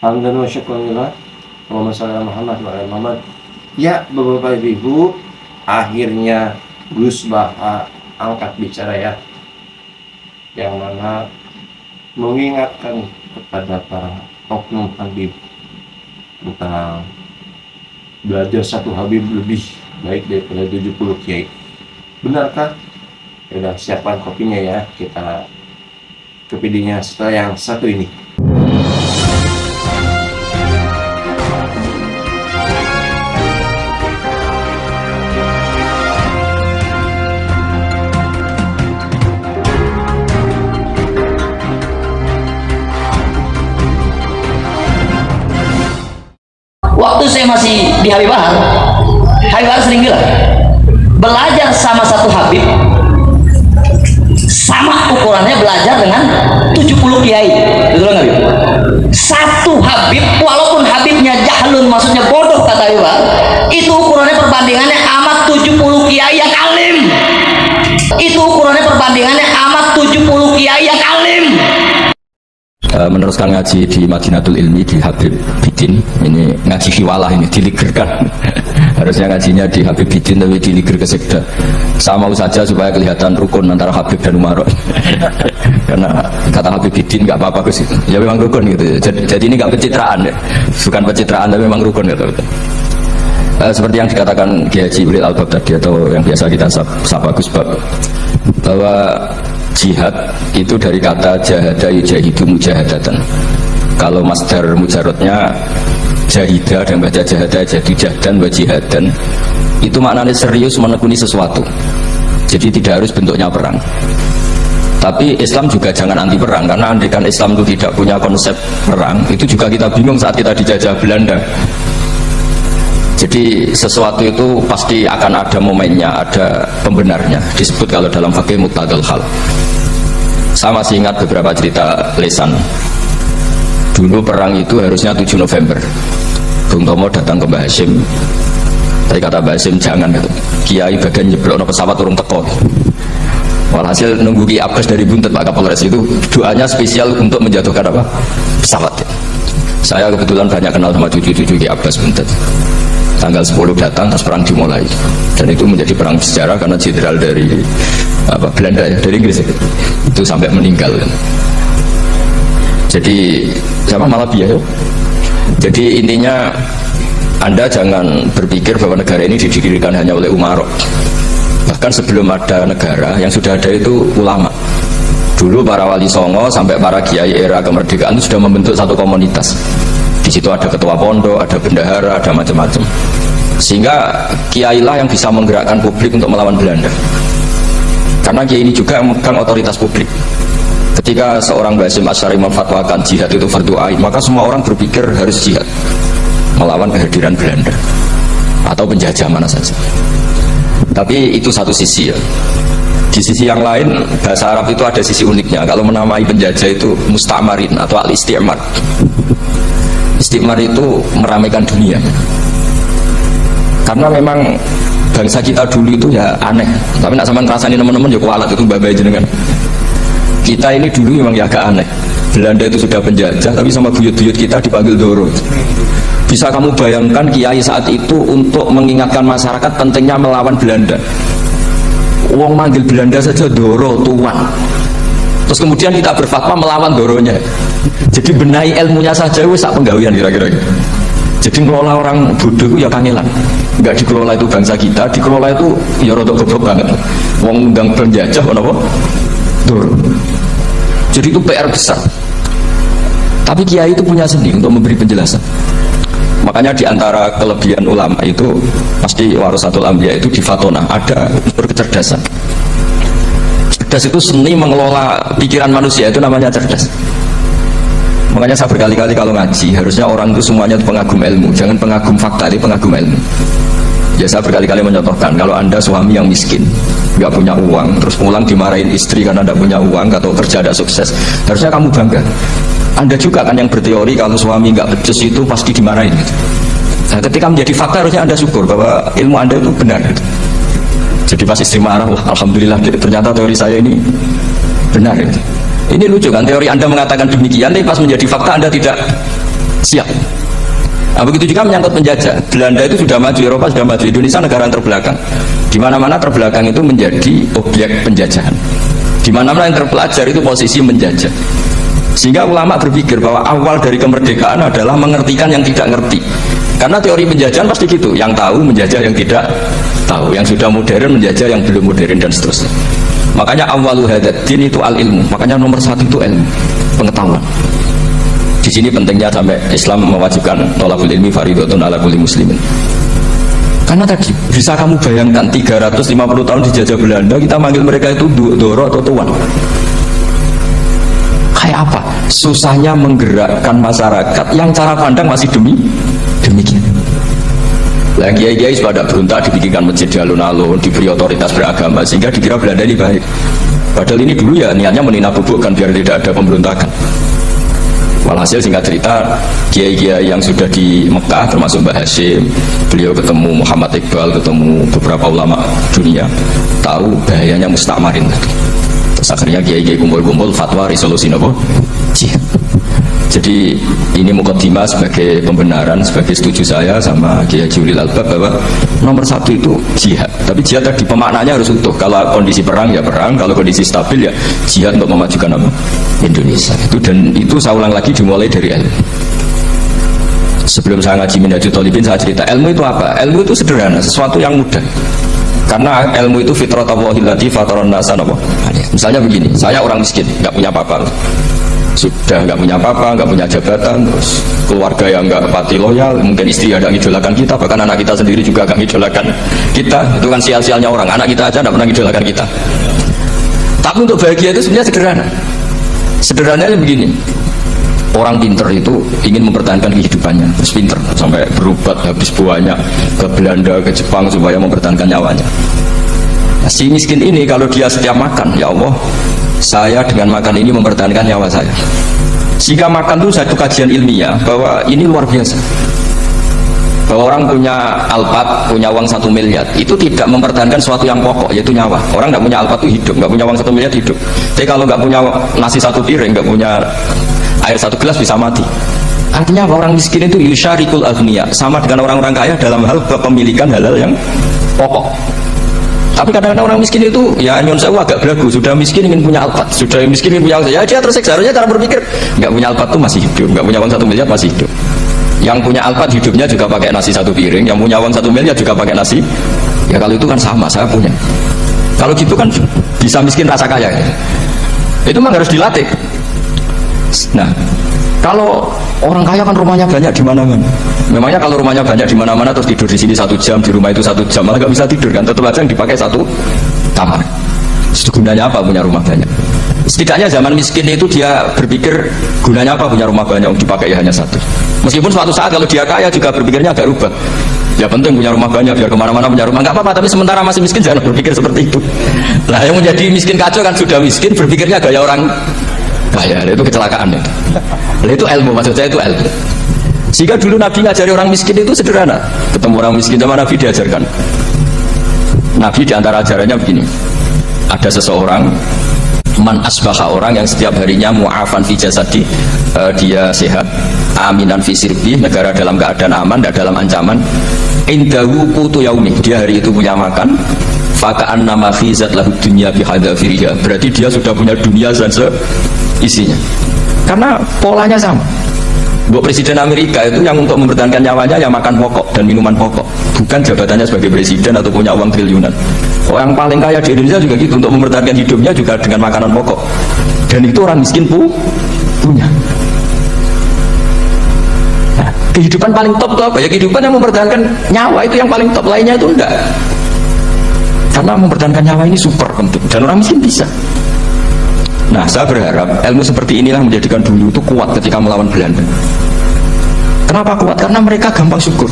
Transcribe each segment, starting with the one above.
Hamdan wa syukurillah. Allahumma shalli ala Muhammad wa ala Muhammad. Ya, Bapak Ibu, akhirnya Gus Baha angkat bicara ya, yang mana mengingatkan kepada para oknum Habib tentang belajar satu Habib lebih baik daripada 70 kiai. Benarkah? Ya udah, siapkan kopinya ya, kita ke videonya setelah yang satu ini. Waktu saya masih di Habib Bahar sering bilang, belajar sama satu Habib sama ukurannya belajar dengan 70 kiai. Betul nggak, Habib? Satu Habib, walaupun Habibnya jahlun, maksudnya bodoh kata Habib Bahar, itu ukurannya perbandingannya amat 70 kiai yang alim. Itu ukurannya perbandingannya amat 70 kiai yang alim. Meneruskan ngaji di Madinatul Ilmi di Habib Bidin. Ini ngaji hiwalah, ini diligerkan. Harusnya ngajinya di Habib Bidin tapi diliger ke sekda. Saya mau saja supaya kelihatan rukun antara Habib dan Umarok. Karena kata Habib Bidin nggak apa-apa Gus. Ya memang rukun gitu. Jadi ini nggak pencitraan ya. Bukan pencitraan tapi memang rukun gitu. Seperti yang dikatakan Kiai Haji Ulil Albab tadi, atau yang biasa kita sapa Gus Bab, bahwa jihad itu dari kata jahada yujahidu mujahadatan. Kalau masdar mujarotnya jahida dan baca jahada jadi jahdan wa jihadan, itu maknanya serius menekuni sesuatu. Jadi tidak harus bentuknya perang. Tapi Islam juga jangan anti perang, karena andaikan Islam itu tidak punya konsep perang, itu juga kita bingung saat kita dijajah Belanda. Jadi sesuatu itu pasti akan ada momennya, ada pembenarnya. Disebut kalau dalam fikih mutlaqul hal. Saya masih ingat beberapa cerita lesan. Dulu perang itu harusnya 7 November. Bung Tomo datang ke Mbah Hashim. Tapi kata Mbah Hashim jangan, Kiai bagian nyeblokno pesawat urung teko. Walhasil nunggu Ki Abbas dari Buntet Pak Kapolres itu doanya spesial untuk menjatuhkan apa? Pesawat. Saya kebetulan banyak kenal sama cucu-cucu Ki Abbas Buntet. Tanggal 10 datang, terus perang dimulai, dan itu menjadi perang sejarah karena jenderal dari Belanda ya, dari Inggris itu sampai meninggal. Jadi siapa malah biaya. Jadi intinya Anda jangan berpikir bahwa negara ini didirikan hanya oleh Umarok. Bahkan sebelum ada negara, yang sudah ada itu ulama. Dulu para wali songo sampai para kiai era kemerdekaan itu sudah membentuk satu komunitas. Di situ ada ketua pondok, ada bendahara, ada macam-macam. Sehingga kiai lah yang bisa menggerakkan publik untuk melawan Belanda. Karena kiai ini juga memegang otoritas publik. Ketika seorang Basim Asy'ari memfatwakan jihad itu fardhu ain, maka semua orang berpikir harus jihad melawan kehadiran Belanda atau penjajah mana saja. Tapi itu satu sisi ya. Di sisi yang lain, bahasa Arab itu ada sisi uniknya. Kalau menamai penjajah itu musta'marin atau al-isti'mar. Istiqmar itu meramaikan dunia. Karena memang bangsa kita dulu itu ya aneh. Tapi nak sampean ngrasani teman-teman ya kualat itu babai jenengan. Kita ini dulu memang ya agak aneh. Belanda itu sudah penjajah, tapi sama buyut-buyut kita dipanggil Doro. Bisa kamu bayangkan kiai saat itu untuk mengingatkan masyarakat pentingnya melawan Belanda. Wong manggil Belanda saja Doro, tuan. Terus kemudian kita berfatwa melawan Doronya. Jadi benahi ilmunya saja wis sak penggawean kira-kira. Jadi ngelola orang bodoh itu ya kangelan. Enggak dikelola itu bangsa kita, dikelola itu ya rodok goblok banget. Wong undang penjajah apa? Doro. Jadi itu PR besar. Tapi kiai itu punya seni untuk memberi penjelasan. Makanya di antara kelebihan ulama itu pasti warasatul anbiya itu di fatona ada unsur kecerdasan. Cerdas itu seni mengelola pikiran manusia, itu namanya cerdas. Makanya saya berkali-kali kalau ngaji, harusnya orang itu semuanya pengagum ilmu, jangan pengagum fakta, tapi pengagum ilmu. Ya saya berkali-kali mencontohkan, kalau Anda suami yang miskin, nggak punya uang, terus pulang dimarahin istri karena tidak punya uang atau kerja tidak sukses, harusnya kamu bangga. Anda juga kan yang berteori kalau suami nggak becus itu pasti dimarahin. Nah, ketika menjadi fakta harusnya Anda syukur bahwa ilmu Anda itu benar. Jadi pas istri marah, wah alhamdulillah ternyata teori saya ini benar. Ini lucu kan, teori Anda mengatakan demikian, tapi pas menjadi fakta Anda tidak Siap. Nah, begitu juga menyangkut penjajah. Belanda itu sudah maju, Eropa sudah maju, Indonesia negara yang terbelakang. Di mana-mana terbelakang itu menjadi objek penjajahan. Di mana-mana yang terpelajar itu posisi menjajah. Sehingga ulama berpikir bahwa awal dari kemerdekaan adalah mengertikan yang tidak ngerti. Karena teori penjajahan pasti gitu, yang tahu menjajah yang tidak tahu, yang sudah modern menjajah yang belum modern dan seterusnya. Makanya awalu hadzal din itu al-ilmu. Makanya nomor satu itu ilmu, pengetahuan. Di sini pentingnya sampai Islam mewajibkan thalabul ilmi fardhatun ala kulli muslimin. Karena tadi bisa kamu bayangkan 350 tahun dijajah Belanda, kita manggil mereka itu doro atau tuan. Kayak apa? Susahnya menggerakkan masyarakat yang cara pandang masih demikian. Lah kiai-kiai sudah berontak dibikinkan masjid di alun-alun, diberi otoritas beragama sehingga dikira Belanda ini baik. Padahal ini dulu ya niatnya meninabubukan biar tidak ada pemberontakan. Walhasil singkat cerita, kiai-kiai yang sudah di Mekah termasuk Mbah Hashim, beliau ketemu Muhammad Iqbal, ketemu beberapa ulama dunia, tahu bahayanya mustakmarin tadi. Terus akhirnya kiai-kiai kumpul-kumpul fatwa resolusi nopo jihad. Jadi ini mukaddimah sebagai pembenaran, sebagai setuju saya sama Kiai Julil Albab bahwa nomor satu itu jihad. Tapi jihad tadi pemaknanya harus utuh. Kalau kondisi perang ya perang, kalau kondisi stabil ya jihad untuk memajukan apa? Indonesia. Dan itu saya ulang lagi dimulai dari ilmu. Sebelum saya ngaji Minhajul Thalibin saya cerita ilmu itu apa? Ilmu itu sederhana, sesuatu yang mudah. Karena ilmu itu fitratallahi allati fataran nasa apa? Misalnya begini, saya orang miskin, nggak punya apa-apa. Sudah nggak punya apa-apa, nggak punya jabatan, terus keluarga yang nggak pati loyal, mungkin istri ada ngidolakan kita, bahkan anak kita sendiri juga nggak ngidolakan kita. Itu kan sial-sialnya orang, anak kita aja nggak pernah ngidolakan kita. Tapi untuk bahagia itu sebenarnya sederhana. Sederhananya begini, orang pinter itu ingin mempertahankan kehidupannya, terus pinter sampai berobat habis buahnya ke Belanda, ke Jepang supaya mempertahankan nyawanya. Nah, si miskin ini kalau dia setiap makan, ya Allah, saya dengan makan ini mempertahankan nyawa saya. Sehingga makan itu satu kajian ilmiah bahwa ini luar biasa. Bahwa orang punya Alphard, punya uang 1 miliar, itu tidak mempertahankan sesuatu yang pokok, yaitu nyawa. Orang nggak punya Alphard itu hidup, nggak punya uang 1 miliar hidup. Tapi kalau nggak punya nasi 1 piring, nggak punya air 1 gelas bisa mati. Artinya orang miskin itu yusyarikul aghniya, sama dengan orang-orang kaya dalam hal kepemilikan halal yang pokok. Tapi kadang-kadang orang miskin itu ya nyon sewu agak belagu, sudah miskin ingin punya Alphard, sudah miskin ingin punya ya dia tersiksa. Harusnya cara berpikir nggak punya Alphard itu masih hidup, nggak punya uang 1 miliar masih hidup. Yang punya Alphard hidupnya juga pakai nasi 1 piring, yang punya uang 1 miliar juga pakai nasi. Ya kalau itu kan sama, saya punya. Kalau gitu kan bisa miskin rasa kaya. Itu memang harus dilatih. Nah, kalau orang kaya kan rumahnya banyak di mana-mana. Memangnya kalau rumahnya banyak di mana-mana terus tidur di sini 1 jam, di rumah itu 1 jam, malah nggak bisa tidur kan? Tetap aja yang dipakai 1 kamar. Itu gunanya apa punya rumah banyak? Setidaknya zaman miskin itu dia berpikir gunanya apa punya rumah banyak yang dipakai hanya 1. Meskipun suatu saat kalau dia kaya juga berpikirnya agak rubah. Ya penting punya rumah banyak biar kemana-mana punya rumah nggak apa-apa. Tapi sementara masih miskin jangan berpikir seperti itu. Nah yang menjadi miskin kacau kan sudah miskin berpikirnya gaya orang kaya. Itu kecelakaan itu. Itu ilmu, maksud saya itu ilmu. Sehingga dulu Nabi ngajari orang miskin itu sederhana. Ketemu orang miskin sama Nabi diajarkan. Nabi diantara ajarannya begini. Ada seseorang man asbaha, orang yang setiap harinya mu'afan fi jasadi, dia sehat, aminan fi sirbi, negara dalam keadaan aman, tidak dalam ancaman, indahu qutu yaumi, dia hari itu punya makan, faka'an nama fi zat lahu dunya bihadzafiriha, berarti dia sudah punya dunia dan seisinya. Karena polanya sama. Buat Presiden Amerika itu yang untuk mempertahankan nyawanya yang makan pokok dan minuman pokok, bukan jabatannya sebagai presiden atau punya uang triliunan. Orang paling kaya di Indonesia juga gitu, untuk mempertahankan hidupnya juga dengan makanan pokok. Dan itu orang miskin punya. Nah, kehidupan paling top itu apa? Ya kehidupan yang mempertahankan nyawa itu yang paling top, lainnya itu enggak. Karena mempertahankan nyawa ini super penting dan orang miskin bisa. Nah, saya berharap ilmu seperti inilah menjadikan dulu itu kuat ketika melawan Belanda. Kenapa kuat? Karena mereka gampang syukur.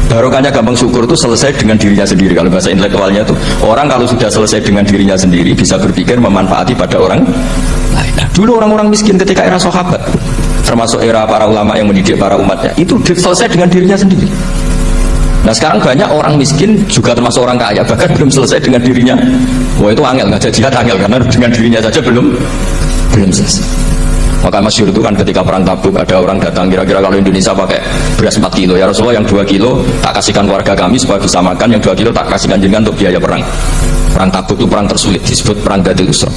Barokahnya gampang syukur itu selesai dengan dirinya sendiri. Kalau bahasa intelektualnya itu, orang kalau sudah selesai dengan dirinya sendiri bisa berpikir memanfaati pada orang lain. Nah, dulu orang-orang miskin ketika era sahabat, termasuk era para ulama yang mendidik para umatnya, itu selesai dengan dirinya sendiri. Nah sekarang banyak orang miskin juga termasuk orang kaya, bahkan belum selesai dengan dirinya. Wah itu angel, ngajak jihad angel, karena dengan dirinya saja belum selesai. Maka masyhur itu kan ketika perang Tabuk ada orang datang, kira-kira kalau Indonesia pakai beras 4 kilo, ya Rasulullah yang 2 kilo tak kasihkan warga kami supaya bisa makan, yang 2 kilo tak kasihkan jenengan untuk biaya perang. Perang Tabuk itu perang tersulit, disebut perang Dzul Usra.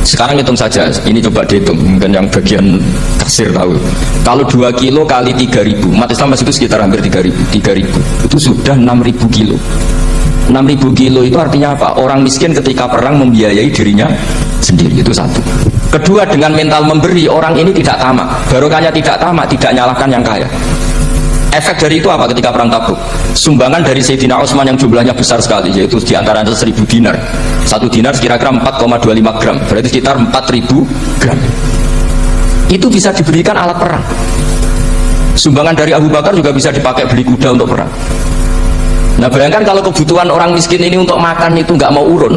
Sekarang hitung saja, ini coba dihitung, mungkin yang bagian kasir tahu. Kalau 2 kilo kali 3.000, umat Islam masih itu sekitar hampir 3.000, itu sudah 6.000 kilo. 6.000 kilo itu artinya apa? Orang miskin ketika perang membiayai dirinya sendiri, itu satu. Kedua, dengan mental memberi, orang ini tidak tamak. Barokahnya tidak tamak, tidak nyalahkan yang kaya. Efek dari itu apa ketika perang Tabuk? Sumbangan dari Sayyidina Utsman yang jumlahnya besar sekali, yaitu diantara 1.000 dinar. 1 dinar kira-kira 4,25 gram, berarti sekitar 4.000 gram. Itu bisa diberikan alat perang. Sumbangan dari Abu Bakar juga bisa dipakai beli kuda untuk perang. Nah bayangkan kalau kebutuhan orang miskin ini untuk makan itu nggak mau urun.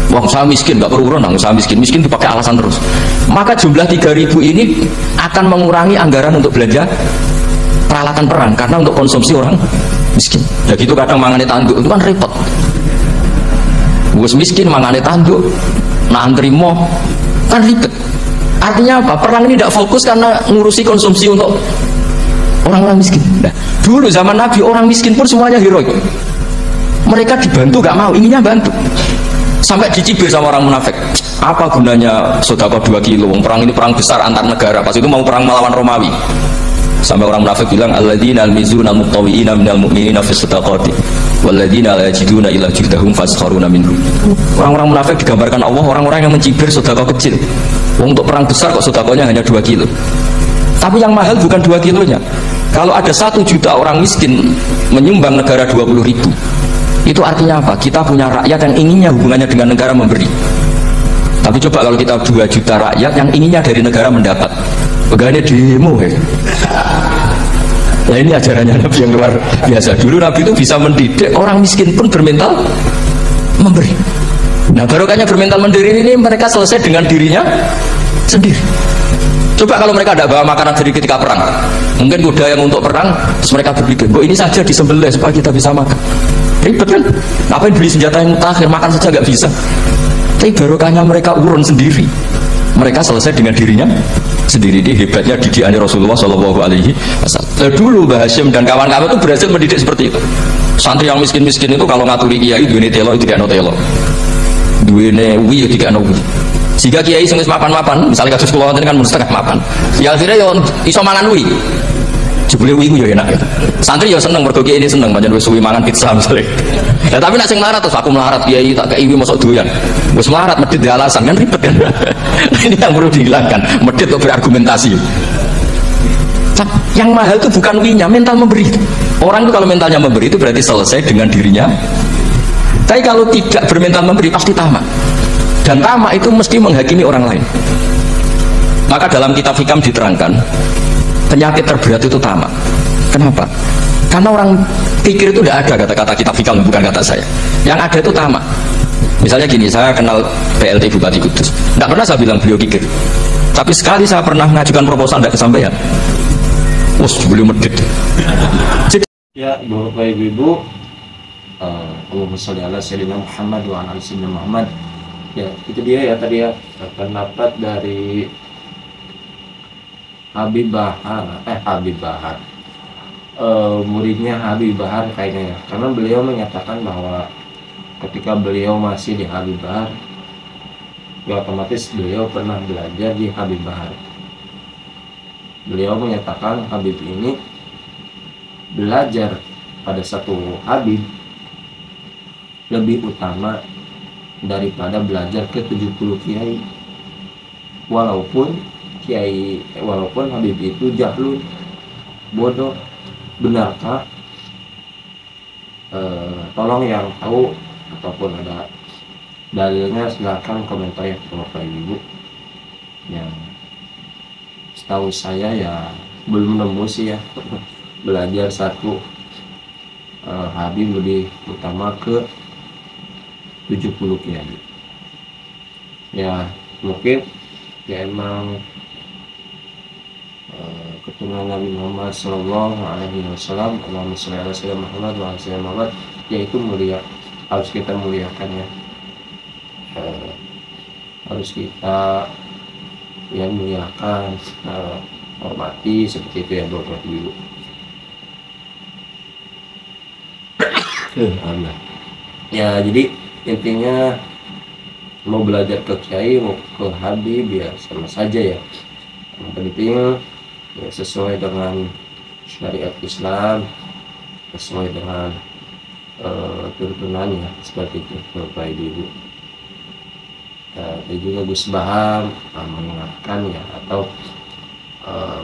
Wah saya miskin, nggak perlu urun, saya miskin itu pakai alasan terus. Maka jumlah 3.000 ini akan mengurangi anggaran untuk belanja peralatan perang, karena untuk konsumsi orang miskin. Ya gitu kadang mangane tanduk itu kan repot. Gus miskin mangane tanduk, nah antri moh kan ribet. Artinya apa? Perang ini tidak fokus karena ngurusi konsumsi untuk orang-orang miskin. Nah, dulu zaman Nabi orang miskin pun semuanya heroik. Mereka dibantu gak mau, inginnya bantu. Sampai dicibir sama orang munafik. Apa gunanya sedekah 2 kilo? Perang ini perang besar antar negara. Pas itu mau perang melawan Romawi. Sampai orang munafik bilang alladzina almizuna almuqtawiina minal mu'minina fi shadaqati walladzina la yajiduna illa juhdahum faskharuna minhum. Orang-orang munafik digambarkan Allah orang-orang yang mencibir sedekah kecil. Untuk perang besar kok sedekahnya hanya 2 kilo. Tapi yang mahal bukan 2 kilonya. Kalau ada 1 juta orang miskin menyumbang negara 20.000, itu artinya apa? Kita punya rakyat yang inginnya hubungannya dengan negara memberi. Tapi coba kalau kita 2 juta rakyat yang inginnya dari negara mendapat, pegawainya demo ya. Nah ini ajarannya Nabi yang luar biasa. Dulu Nabi itu bisa mendidik orang miskin pun bermental memberi. Nah barokahnya bermental mandiri ini mereka selesai dengan dirinya sendiri. Coba kalau mereka tidak bawa makanan dari ketika perang, mungkin kuda yang untuk perang, terus mereka berpikir, ini saja disembelih supaya kita bisa makan. Ribet kan? Ngapain beli senjata yang mutakhir, makan saja nggak bisa. Tapi barokahnya mereka urun sendiri. Mereka selesai dengan dirinya sendiri. Ini hebatnya didikannya Rasulullah Shallallahu Alaihi Wasallam. Dulu Mbah Hashim dan kawan-kawan itu berhasil mendidik seperti itu. Santri yang miskin-miskin itu kalau ngaturi kiai duwe telo itu tidak no telo, duwe wi itu tidak no wi. Jika kiai sing wis mapan-mapan, misalnya kasus kula wonten kan mun setengah mapan. Ya akhirnya yo iso mangan wi. Jebule wi ku yo enak gitu. Santri yo seneng mergo kiai ini seneng pancen wis suwi mangan pizza misalnya. Nah, tapi nek sing melarat terus aku melarat kiai tak kei wi mosok doyan. Wis melarat medhit di alasan kan ribet kan. Ini yang perlu dihilangkan. Medhit kok berargumentasi. Yang mahal itu bukan winya, mental memberi. Orang itu kalau mentalnya memberi itu berarti selesai dengan dirinya. Tapi kalau tidak bermental memberi pasti tamak. Dan tamak itu mesti menghakimi orang lain. Maka dalam kitab Hikam diterangkan penyakit terberat itu tamak. Kenapa? Karena orang pikir itu tidak ada kata-kata kitab Hikam, bukan kata saya. Yang ada itu tamak. Misalnya gini, saya kenal PLT Bupati Kudus. Tidak pernah saya bilang beliau kikir. Tapi sekali saya pernah mengajukan proposal tidak kesampaian. Beliau medit. Ya, Bapak Ibu, Allahumma sholli ala sayyidina Muhammad wa ala sayyidina Muhammad. Ya, itu dia ya tadi ya pendapat dari Habib Bahar, muridnya Habib Bahar kayaknya ya. Karena beliau menyatakan bahwa ketika beliau masih di Habib Bahar, ya otomatis beliau pernah belajar di Habib Bahar. Beliau menyatakan Habib ini belajar pada satu Habib lebih utama daripada belajar ke 70 kiai. Walaupun Habib itu jahlun, bodoh. Benarkah? Tolong yang tahu ataupun ada dalilnya silahkan komentar ya Bapak Ibu. Yang setahu saya ya belum nemu sih ya belajar satu Habib lebih utama ke 70 kiai. Ya mungkin ya emang keturunan Nabi Muhammad Sallallahu Alaihi Wasallam, Allahumma sholli ala sayyidina Muhammad wa ala sayyidina Muhammad, yaitu mulia, harus kita muliakan ya, harus kita yang muliakan, hormati, seperti itu ya Bapak Ibu. Alhamdulillah. Ya jadi intinya mau belajar ke kiai mau ke habib ya sama saja ya. Yang penting ya sesuai dengan syariat Islam, sesuai dengan tuntunannya seperti itu Bapak Ibu. Dan juga Gus Baham mengingatkan ya atau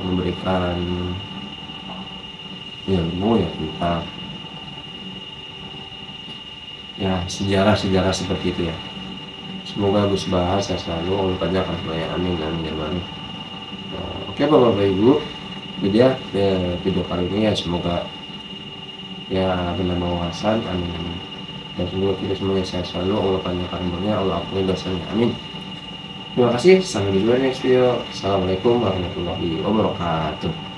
memberikan ilmu ya tentang ya sejarah-sejarah seperti itu ya. Semoga Gus Bahas selalu Allah panjangkan umurnya, amin amin ya Bang. Oke Bapak Ibu, jadi ya video kali ini ya semoga ya menambah wawasan, amin amin. Dan semoga kita semuanya sehat selalu, Allah panjangkan umurnya, Allah ampuni dosanya, amin. Terima kasih, sampai jumpa di next video. Assalamualaikum warahmatullahi wabarakatuh.